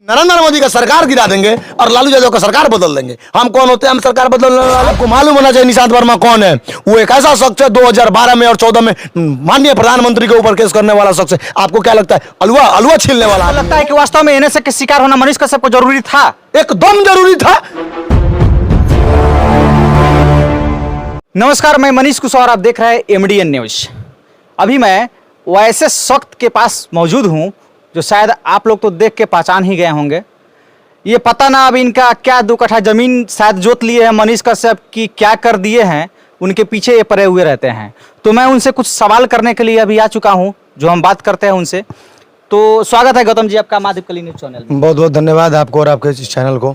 नरेंद्र मोदी का सरकार गिरा देंगे और लालू यादव का सरकार बदल देंगे। हम कौन होते हैं? हम सरकार बदलने वाले। आपको मालूम होना चाहिए निशांत वर्मा कौन है। वो एक ऐसा शख्स है 2012 में और 14 में माननीय प्रधानमंत्री के ऊपर केस करने वाला शख्स है। आपको क्या लगता है? अलुआ छीलने वाला लगता है कि वास्तव में एनएसए के शिकार होना मनीष कश्यप को जरूरी था? एकदम जरूरी था। नमस्कार, मैं मनीष कुशवाहा, आप देख रहे हैं एमडीएन न्यूज। अभी मैं वैसे शख्स के पास मौजूद हूं जो शायद आप लोग तो देख के पहचान ही गए होंगे। ये पता ना अब इनका क्या 2 कट्ठा जमीन शायद जोत लिए हैं मनीष कश्यप की, क्या कर दिए हैं, उनके पीछे ये पड़े हुए रहते हैं। तो मैं उनसे कुछ सवाल करने के लिए अभी आ चुका हूं, जो हम बात करते हैं उनसे। तो स्वागत है गौतम जी आपका महादीप न्यूज चैनल में। बहुत बहुत धन्यवाद आपको और आपके इस चैनल को।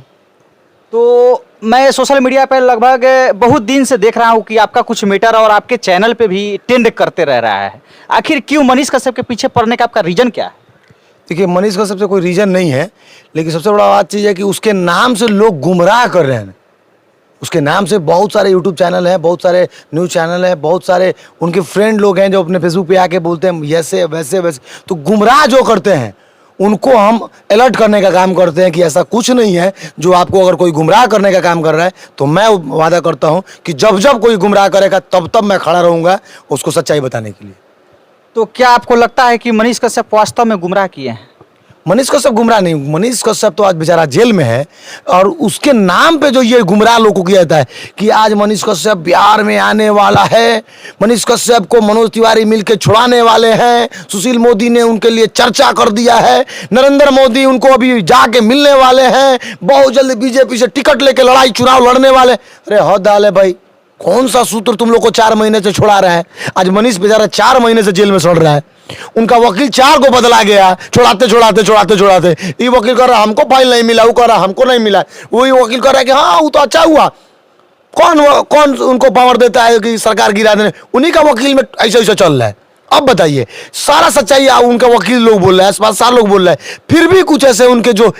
तो मैं सोशल मीडिया पर लगभग बहुत दिन से देख रहा हूं कि आपका कुछ मैटर और आपके चैनल पे भी ट्रेंड करते रह रहा है। आखिर क्यों मनीष कश्यप के पीछे पड़ने का आपका रीजन क्या है? देखिए, मनीष का सबसे कोई रीजन नहीं है, लेकिन सबसे बड़ा बात चीज़ है कि उसके नाम से लोग गुमराह कर रहे हैं। उसके नाम से बहुत सारे यूट्यूब चैनल हैं, बहुत सारे न्यूज़ चैनल हैं, बहुत सारे उनके फ्रेंड लोग हैं जो अपने फेसबुक पे आके बोलते हैं ऐसे वैसे वैसे। तो गुमराह जो करते हैं उनको हम अलर्ट करने का काम करते हैं कि ऐसा कुछ नहीं है। जो आपको अगर कोई गुमराह करने का काम कर रहा है तो मैं वादा करता हूँ कि जब जब कोई गुमराह करेगा तब तब मैं खड़ा रहूँगा उसको सच्चाई बताने के लिए। तो क्या आपको लगता है कि मनीष कश्यप वास्तव में गुमराह किए हैं? मनीष कश्यप गुमराह नहीं, मनीष कश्यप तो आज बेचारा जेल में है और उसके नाम पे जो ये गुमराह लोगों को किया जाता है कि आज मनीष कश्यप बिहार में आने वाला है, मनीष कश्यप को मनोज तिवारी मिलकर छुड़ाने वाले हैं, सुशील मोदी ने उनके लिए चर्चा कर दिया है, नरेंद्र मोदी उनको अभी जाके मिलने वाले हैं, बहुत जल्द बीजेपी से टिकट लेके लड़ाई चुनाव लड़ने वाले। अरे हद हाल है भाई, कौन सा सूत्र तुम लोग को 4 महीने से छुड़ा रहा है? आज मनीष बेचारा 4 महीने से जेल में सड़ रहा है। उनका वकील 4 को बदला गया, छुड़ाते। ये वकील कह रहा हमको फाइल नहीं मिला, वो कह रहा हमको नहीं मिला, वही वकील कह रहा है कि हाँ वो तो अच्छा हुआ। कौन उनको पावर देता है कि सरकार गिरा देने? उन्हीं का वकील में ऐसा चल रहा है। अब बताइए, सारा सच्चाई उनका वकील लोग बोल रहे हैं, आसपास सारे लोग बोल रहे हैं, फिर भी कुछ ऐसे उनके जो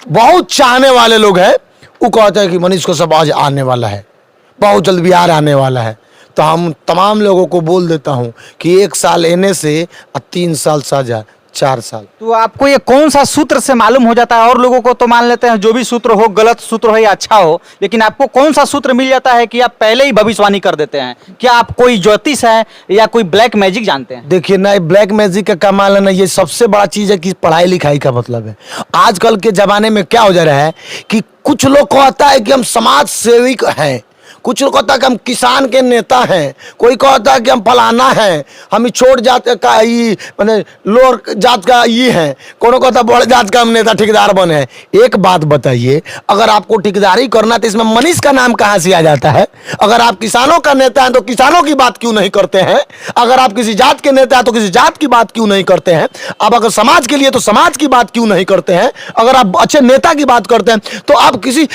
बहुत चाहने वाले लोग हैं वो कहते हैं कि मनीष कश्यप आज आने वाला है, बहुत जल्द बिहार आने वाला है। तो हम तमाम लोगों को बोल देता हूं कि 1 साल एने से 3 साल सजा, 4 साल। तो आपको ये कौन सा सूत्र से मालूम हो जाता है? और लोगों को तो मान लेते हैं जो भी सूत्र हो, गलत सूत्र हो या अच्छा हो, लेकिन आपको कौन सा सूत्र मिल जाता है कि आप पहले ही भविष्यवाणी कर देते हैं? क्या आप कोई ज्योतिष है या कोई ब्लैक मैजिक जानते हैं? देखिए ना, ब्लैक मैजिक का कमाल है ना, ये सबसे बड़ा चीज है कि पढ़ाई लिखाई का मतलब है। आजकल के जमाने में क्या हो जा रहा है कि कुछ लोग कहता है कि हम समाज सेविक हैं, कुछ लोग कहता है कि हम किसान के नेता हैं, कोई कहता है कि हम फलाना हैं, हम छोट जात का ही मतलब लोअर जात का ये हैं, कोनो कहता है बड़े जात का हम नेता ठेकेदार बने हैं। एक बात बताइए, अगर आपको ठेकेदारी करना तो इसमें मनीष का नाम कहाँ से आ जाता है? अगर आप किसानों का नेता हैं तो किसानों की बात क्यों नहीं करते हैं? अगर आप किसी जात के नेता हैं तो किसी जात की बात क्यों नहीं करते हैं? आप अगर समाज के लिए तो समाज की बात क्यों नहीं करते हैं? अगर आप अच्छे नेता की बात करते हैं तो आप किसी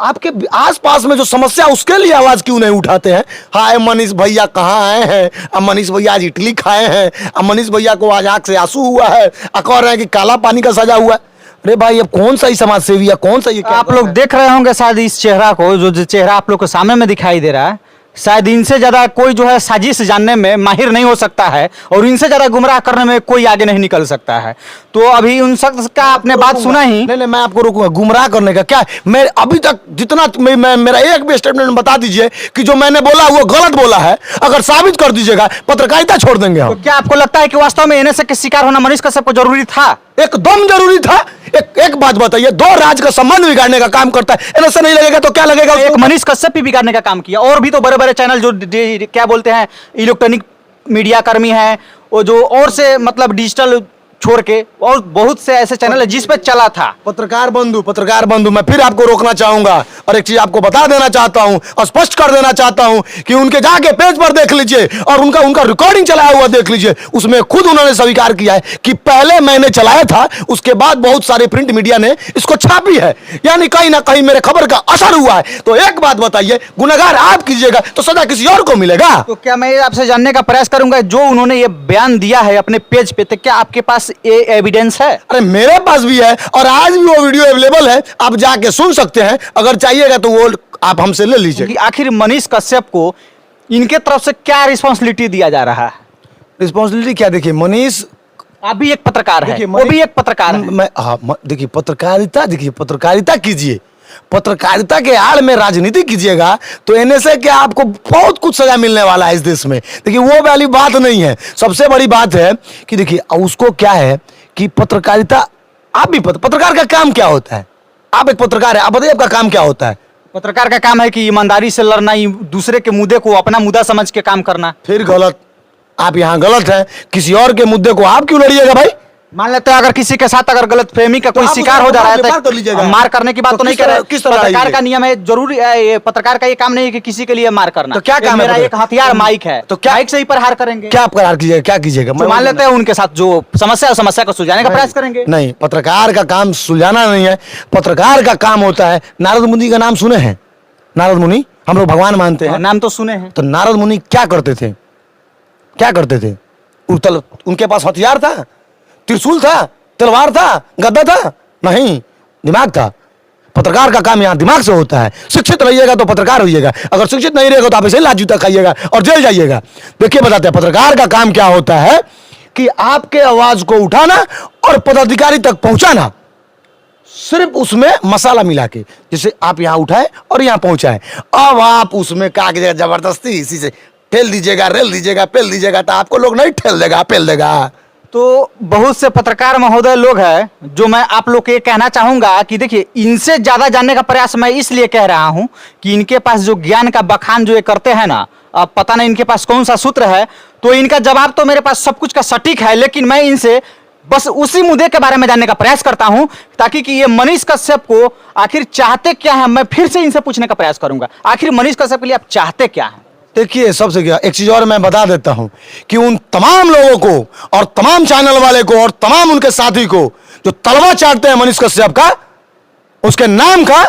आपके आसपास में जो समस्या उसके लिए आवाज क्यों नहीं उठाते हैं? हाय मनीष भैया कहाँ आए हैं, अब मनीष भैया आज इडली खाए हैं, अब मनीष भैया को आज आंख से आंसू हुआ है, कह रहे हैं कि काला पानी का सजा हुआ है। अरे भाई, अब कौन सा ही समाज सेवी है, कौन सा ये? आप लोग देख रहे होंगे शायद इस चेहरा को, जो चेहरा आप लोग के सामने में दिखाई दे रहा है, शायद इनसे ज्यादा कोई जो है साजिश जानने में माहिर नहीं हो सकता है और इनसे ज्यादा गुमराह करने में कोई आगे नहीं निकल सकता है। तो अभी उन शख्स का आपने बात सुना ही नहीं, मैं आपको रोकूंगा। गुमराह करने का क्या? मैं अभी तक जितना मेरा एक भी स्टेटमेंट बता दीजिए कि जो मैंने बोला वो गलत बोला है, अगर साबित कर दीजिएगा पत्रकारिता छोड़ देंगे हम। तो क्या आपको लगता है कि वास्तव में एनएसए के शिकार होना मनीष कश्यप को जरूरी था? एकदम जरूरी था। एक बात बताइए, 2 राज्य का संबंध बिगाड़ने का काम करता है, ऐसा नहीं लगेगा तो क्या लगेगा? एक मनीष कश्यप भी बिगाड़ने का काम किया, और भी तो बड़े बड़े चैनल जो क्या बोलते हैं इलेक्ट्रॉनिक मीडिया कर्मी हैं, वो जो और से मतलब डिजिटल छोड़ के और बहुत से ऐसे चैनल है जिस पे चला था। पत्रकार बंधु, मैं फिर आपको रोकना चाहूंगा और एक चीज आपको बता देना चाहता हूं और स्पष्ट कर देना चाहता हूं कि उनके जाके पेज पर देख लीजिए और उनका रिकॉर्डिंग चलाया हुआ देख लीजिए। उसमें खुद उन्होंने स्वीकार किया है कि पहले मैंने चलाया था, उसके बाद बहुत सारे प्रिंट मीडिया ने इसको छापी है, यानी कहीं ना कहीं मेरे खबर का असर हुआ है। तो एक बात बताइए, गुनहगार आप कीजिएगा तो सजा किसी और को मिलेगा? तो क्या मैं आपसे जानने का प्रयास करूंगा, जो उन्होंने ये बयान दिया है अपने पेज पे, तो क्या आपके पास ये एविडेंस है? अरे मेरे पास भी है और आज भी वो वीडियो अवेलेबल है, आप जाके सुन सकते हैं। अगर चाहिएगा तो वो आप हमसे ले लीजिए। आखिर मनीष कश्यप को इनके तरफ से क्या रिस्पॉन्सिबिलिटी दिया जा रहा है? रिस्पॉन्सिबिलिटी क्या? देखिए, मनीष आप भी एक पत्रकार देखिए, है, वो भी एक पत्रकार है। मैं देखिए पत्रकारिता कीजिए, पत्रकारिता के आड़ में राजनीति कीजिएगा तो एनएसए के आपको बहुत कुछ सजा मिलने वाला है इस देश में। देखिए वो वाली बात नहीं है। सबसे बड़ी बात है कि देखिए उसको क्या है कि पत्रकारिता, आप भी पत्रकार का काम क्या होता है? आप एक पत्रकार है, आप बताइए आपका काम क्या होता है? पत्रकार का काम है कि ईमानदारी से लड़ना, दूसरे के मुद्दे को अपना मुद्दा समझ के काम करना। फिर गलत, आप यहाँ गलत हैं। किसी और के मुद्दे को आप क्यों लड़िएगा भाई? मान लेते हैं अगर किसी के साथ अगर गलतफहमी का कोई आप शिकार हो जा रहा है बात कर लीजिएगा। तो मार करने की बात तो तो नहीं किस कर रहे। तरह- किस तरह पत्रकार लड़ाइए? का नियम है, जरूरी ये पत्रकार का ये काम नहीं है कि किसी के लिए मार करना। तो क्या काम है मेरा पत्रकार? एक हथियार माइक है, तो क्या- माइक से ही प्रहार करेंगे। क्या आप करार कीजिएगा? क्या कीजिएगा? तो मान लेते हैं उनके साथ जो समस्या है, उस समस्या को सुलझाने का प्रयास करेंगे। नहीं, पत्रकार का काम सुलझाना नहीं है। पत्रकार का काम होता है, नारद मुनि का नाम सुने हैं? नारद मुनि हम लोग भगवान मानते हैं, नाम तो सुने हैं। तो नारद मुनि क्या करते थे? क्या करते थे? उनके पास हथियार था, त्रिशूल था, तलवार था, गद्दा था? नहीं, दिमाग था। पत्रकार का काम यहाँ दिमाग से होता है। शिक्षित रहिएगा तो पत्रकार होइएगा, अगर शिक्षित नहीं रहेगा तो आप ऐसे ही लात जूता खाइएगा और जेल जाइएगा। देखिए बताते हैं पत्रकार का काम क्या होता है कि आपके आवाज को उठाना और पदाधिकारी तक पहुंचाना, सिर्फ उसमें मसाला मिला के, जैसे आप यहाँ उठाए और यहाँ पहुंचाए। अब आप उसमें क्या कीजिएगा? जबरदस्ती इसी से ठेल दीजिएगा, रेल दीजिएगा, पेल दीजिएगा, तो आपको लोग नहीं ठेल देगा, पेल देगा। तो बहुत से पत्रकार महोदय लोग हैं जो मैं आप लोग को ये कहना चाहूंगा कि देखिए, इनसे ज्यादा जानने का प्रयास मैं इसलिए कह रहा हूं कि इनके पास जो ज्ञान का बखान जो ये करते हैं ना, अब पता नहीं इनके पास कौन सा सूत्र है, तो इनका जवाब तो मेरे पास सब कुछ का सटीक है, लेकिन मैं इनसे बस उसी मुद्दे के बारे में जानने का प्रयास करता हूं ताकि कि ये मनीष कश्यप को आखिर चाहते क्या है, मैं फिर से इनसे पूछने का प्रयास करूंगा। आखिर मनीष कश्यप के लिए आप चाहते क्या हैं? देखिए सबसे क्या, एक चीज और मैं बता देता हूं कि उन तमाम लोगों को और तमाम चैनल वाले को और तमाम उनके साथी को जो तलवा चाटते हैं मनीष कश्यप का, उसके नाम का,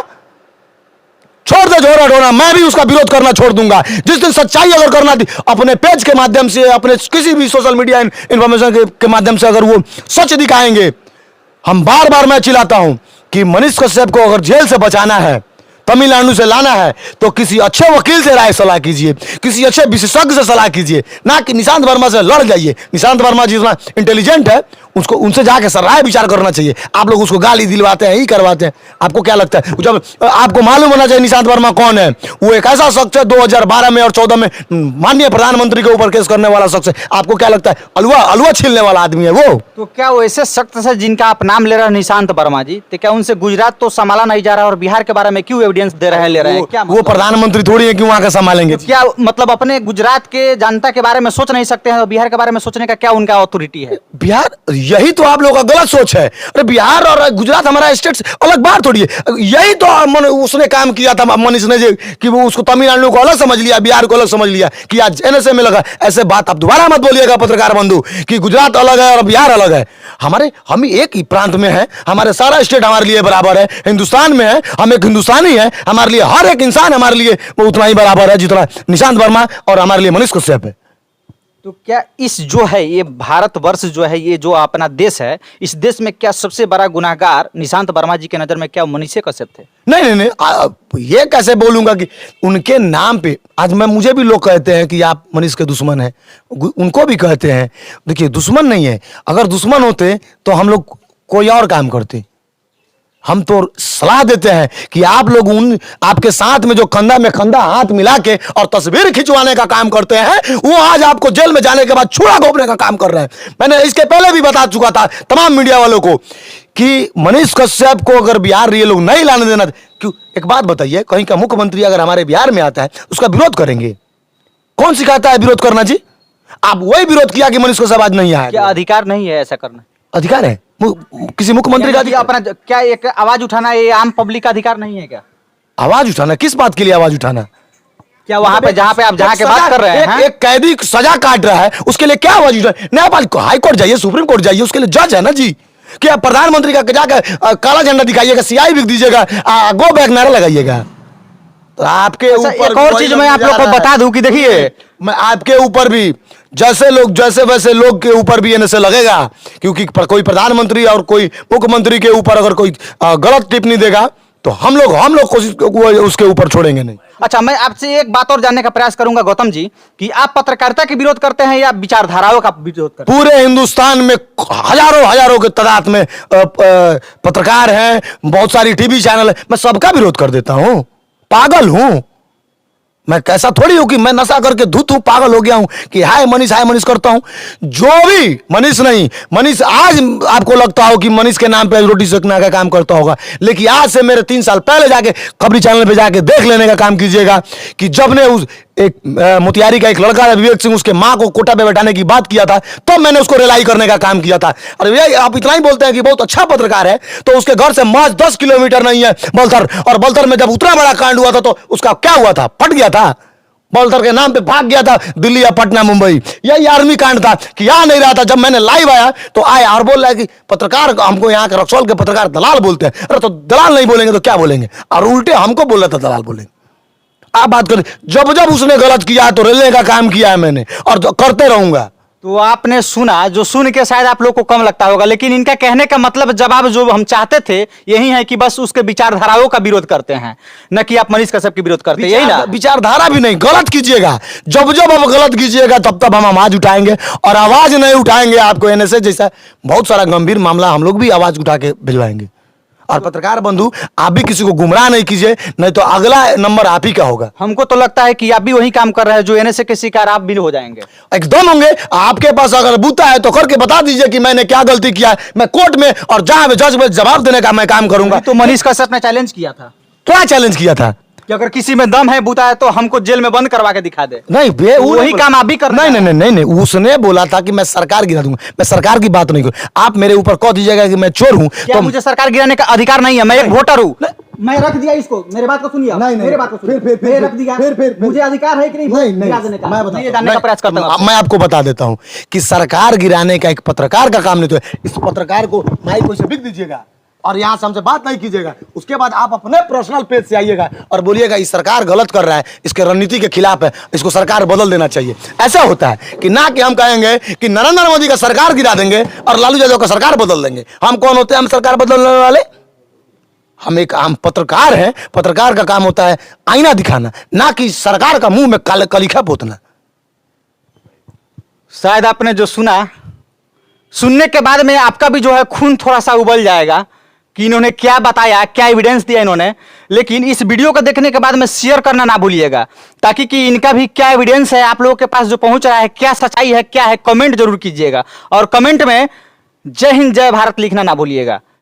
छोड़ दे झोरा ढोना। मैं भी उसका विरोध करना छोड़ दूंगा। जिस दिन सच्चाई अगर करना थी, अपने पेज के माध्यम से, अपने किसी भी सोशल मीडिया इंफॉर्मेशन के माध्यम से अगर वो सच दिखाएंगे, हम बार बार मैं चिल्लाता हूं कि मनीष कश्यप को अगर जेल से बचाना है, तमिलनाडु से लाना है, तो किसी अच्छे वकील से राय सलाह कीजिए, किसी अच्छे विशेषज्ञ से सलाह कीजिए, ना कि निशांत वर्मा से लड़ जाइए। निशांत वर्मा जितना इंटेलिजेंट है, उसको उनसे जाके राय विचार करना चाहिए। आप लोग उसको गाली दिलवाते हैं, ही करवाते हैं। आपको क्या लगता है? जब आपको मालूम होना चाहिए निशांत वर्मा कौन है। वो एक ऐसा शख्स है 2012 में और 14 में माननीय प्रधानमंत्री के ऊपर केस करने वाला शख्स है। आपको क्या लगता है? अलुआ छीलने वाला आदमी है वो। तो क्या वो ऐसे सख्त से जिनका आप नाम ले रहे हैं निशांत वर्मा जी, तो क्या उनसे गुजरात तो संभाला नहीं जा रहा और बिहार के बारे में क्यों एविडेंस दे रहे हैं, ले रहे हैं? क्या वो प्रधानमंत्री थोड़ी है कि वहां का संभालेंगे। क्या मतलब अपने गुजरात के जनता के बारे में सोच नहीं सकते हैं और बिहार के बारे में सोचने का क्या उनका अथॉरिटी है? बिहार, यही तो आप लोगों का गलत सोच है। अरे बिहार और गुजरात हमारा स्टेट अलग बात थोड़ी है। यही तो उसने काम किया था मनीष ने कि वो उसको तमिलनाडु को अलग समझ लिया, बिहार को अलग समझ लिया कि आज एनएसए में लगा। ऐसे बात आप दोबारा मत बोलिएगा पत्रकार बंधु कि गुजरात अलग है और बिहार अलग है। हम एक ही प्रांत में है, हमारे सारा स्टेट हमारे लिए बराबर है। हिंदुस्तान में है, हम एक हिंदुस्तानी है, हमारे लिए हर एक इंसान हमारे लिए वो उतना ही बराबर है जितना निशांत वर्मा और हमारे लिए मनीष कश्यप है। तो क्या इस जो है ये भारतवर्ष जो है, ये जो अपना देश है, इस देश में क्या सबसे बड़ा गुनाहगार निशांत वर्मा जी के नजर में क्या मनीष कश्यप थे? नहीं, ये कैसे बोलूंगा कि उनके नाम पे आज मुझे भी लोग कहते हैं कि आप मनीष के दुश्मन हैं, उनको भी कहते हैं। देखिए दुश्मन नहीं है, अगर दुश्मन होते तो हम लोग कोई और काम करते। हम तो सलाह देते हैं कि आप लोग आपके साथ में जो कंधा में कंधा हाथ मिला के और तस्वीर खिंचवाने का काम करते हैं, वो आज आपको जेल में जाने के बाद छुरा घोंपने का काम कर रहे हैं। मैंने इसके पहले भी बता चुका था तमाम मीडिया वालों को कि मनीष कश्यप को अगर बिहार ये लोग नहीं लाने देना, क्यों? एक बात बताइए, कहीं का मुख्यमंत्री अगर हमारे बिहार में आता है उसका विरोध करेंगे? कौन सिखाता है विरोध करना जी? आप वही विरोध किया कि मनीष कश्यप आज नहीं आया। क्या अधिकार नहीं है ऐसा करना? अधिकार है किसी मुख्यमंत्री का अधिकार? अपना क्या एक आवाज उठाना ये आम पब्लिक का अधिकार नहीं है क्या? आवाज उठाना? किस बात के लिए आवाज उठाना? क्या वहां पे जहां पे आप जहां के बात कर रहे हैं, एक कैदी सजा काट रहा है, उसके लिए क्या आवाज उठाना? नेपाल हाई कोर्ट जाइए, सुप्रीम कोर्ट जाइए, उसके लिए जज है ना जी। क्या प्रधानमंत्री का जाकर काला झंडा दिखाइएगा, सियाई भी दीजिएगा, गो बैक नारा लगाइएगा? तो आपके ऊपर एक और चीज मैं आप लोग को बता दूं कि देखिए, मैं आपके ऊपर भी जैसे वैसे लोग के ऊपर भी एनएसए लगेगा, क्योंकि कोई प्रधानमंत्री और कोई मुख्यमंत्री के ऊपर अगर कोई गलत टिप्पणी देगा तो हम लोग कोशिश उसके ऊपर छोड़ेंगे नहीं। अच्छा, मैं आपसे एक बात और जानने का प्रयास करूंगा गौतम जी, कि आप पत्रकारिता के विरोध करते हैं या विचारधाराओं का विरोध करते हैं? पूरे हिंदुस्तान में हजारों के तादाद में पत्रकार हैं, बहुत सारी टीवी चैनल है, मैं सबका विरोध कर देता हूं। पागल हूं मैं? कैसा थोड़ी हूं कि मैं नशा करके धुत हूं, पागल हो गया हूं कि हाय मनीष करता हूं। जो भी मनीष नहीं, मनीष आज आपको लगता हो कि मनीष के नाम पे रोटी सेकने का काम करता होगा, लेकिन आज से मेरे 3 साल पहले जाके खबरी चैनल पे जाके देख लेने का काम कीजिएगा कि जब ने उस एक मोतिहारी का एक लड़का है विवेक सिंह, उसके मां को कोटा पे बैठाने की बात किया था, तो मैंने उसको रिलाई करने का काम किया था। अरे ये आप इतना ही बोलते हैं कि बहुत अच्छा पत्रकार है, तो उसके घर से महज 10 किलोमीटर नहीं है बलथर, और बलथर में जब उतना बड़ा कांड हुआ था तो उसका क्या हुआ था? फट गया था, बलथर के नाम पे भाग गया था दिल्ली या पटना मुंबई। यही आर्मी कांड था कि आ नहीं रहा था। जब मैंने लाइव आया तो आया और बोल रहा है कि पत्रकार, हमको यहाँ के रक्सौल के पत्रकार दलाल बोलते हैं। अरे तो दलाल नहीं बोलेंगे तो क्या बोलेंगे? और उल्टे हमको बोल रहा था दलाल बोलेंगे। आप बात करें, जब उसने गलत किया तो रेलने का काम किया है मैंने, और करते रहूंगा। तो आपने सुना, जो सुन के शायद आप लोग को कम लगता होगा, लेकिन इनका कहने का मतलब, जवाब जो हम चाहते थे यही है कि बस उसके विचारधाराओं का विरोध करते हैं, न कि आप मनीष कश्यप की विरोध करते हैं, यही ना? विचारधारा भी नहीं, गलत कीजिएगा। जब आप गलत कीजिएगा तब हम आवाज उठाएंगे, और आवाज नहीं उठाएंगे आपको एनएसए जैसा बहुत सारा गंभीर मामला हम लोग भी आवाज उठा के भिजवाएंगे। और पत्रकार बंधु, आप भी किसी को गुमराह नहीं कीजिए, नहीं तो अगला नंबर आप ही का होगा। हमको तो लगता है कि आप भी वही काम कर रहे हैं जो एनएसए के शिकार आप भी हो जाएंगे। एकदम होंगे। आपके पास अगर बूता है तो करके बता दीजिए कि मैंने क्या गलती किया है। मैं कोर्ट में और जहां में जज में जवाब देने का मैं काम करूंगा। तो मनीष कश्यप ने चैलेंज किया था। क्या चैलेंज किया था? कि अगर किसी में दम है, बूता है, तो हमको जेल में बंद करवा के दिखा दे। नहीं, वही काम आप भी कर रहे हैं। नहीं, उसने बोला था कि मैं सरकार गिरा दूंगा। मैं सरकार की बात नहीं करूं। आप मेरे ऊपर कह दीजिएगा कि मैं चोर हूं, तो मुझे सरकार गिराने का अधिकार नहीं है। मैं एक वोटर हूं। मैं रख दिया इसको, मेरे बात को सुनिए। मेरे बात को सुनिए। फिर रख दिया। फिर मुझे अधिकार है कि नहीं गिरा देने का? मैं ये जानने का प्रयास करता हूं। मैं आपको बता देता हूं कि सरकार गिराने का एक पत्रकार का काम नहीं। तो इस पत्रकार को माइक से बिक दीजिएगा और यहाँ से हमसे बात नहीं कीजिएगा। उसके बाद आप अपने पर्सनल पेज से आइएगा और बोलिएगा इस सरकार गलत कर रहा है, इसके रणनीति के खिलाफ है, इसको सरकार बदल देना चाहिए। ऐसा होता है कि ना कि हम कहेंगे कि नरेंद्र मोदी का सरकार गिरा देंगे और लालू यादव का सरकार बदल देंगे। हम कौन होते हैं हम सरकार बदलने वाले? हम पत्रकार हैं। पत्रकार का काम होता है आईना दिखाना, ना कि सरकार का मुंह में कलीखा पोतना। शायद आपने जो सुना, सुनने के बाद में आपका भी जो है खून थोड़ा सा उबल जाएगा कि इन्होंने क्या बताया, क्या एविडेंस दिया इन्होंने। लेकिन इस वीडियो को देखने के बाद में शेयर करना ना भूलिएगा, ताकि कि इनका भी क्या एविडेंस है आप लोगों के पास जो पहुंच रहा है, क्या सच्चाई है, क्या है, कमेंट जरूर कीजिएगा। और कमेंट में जय हिंद जय भारत लिखना ना भूलिएगा।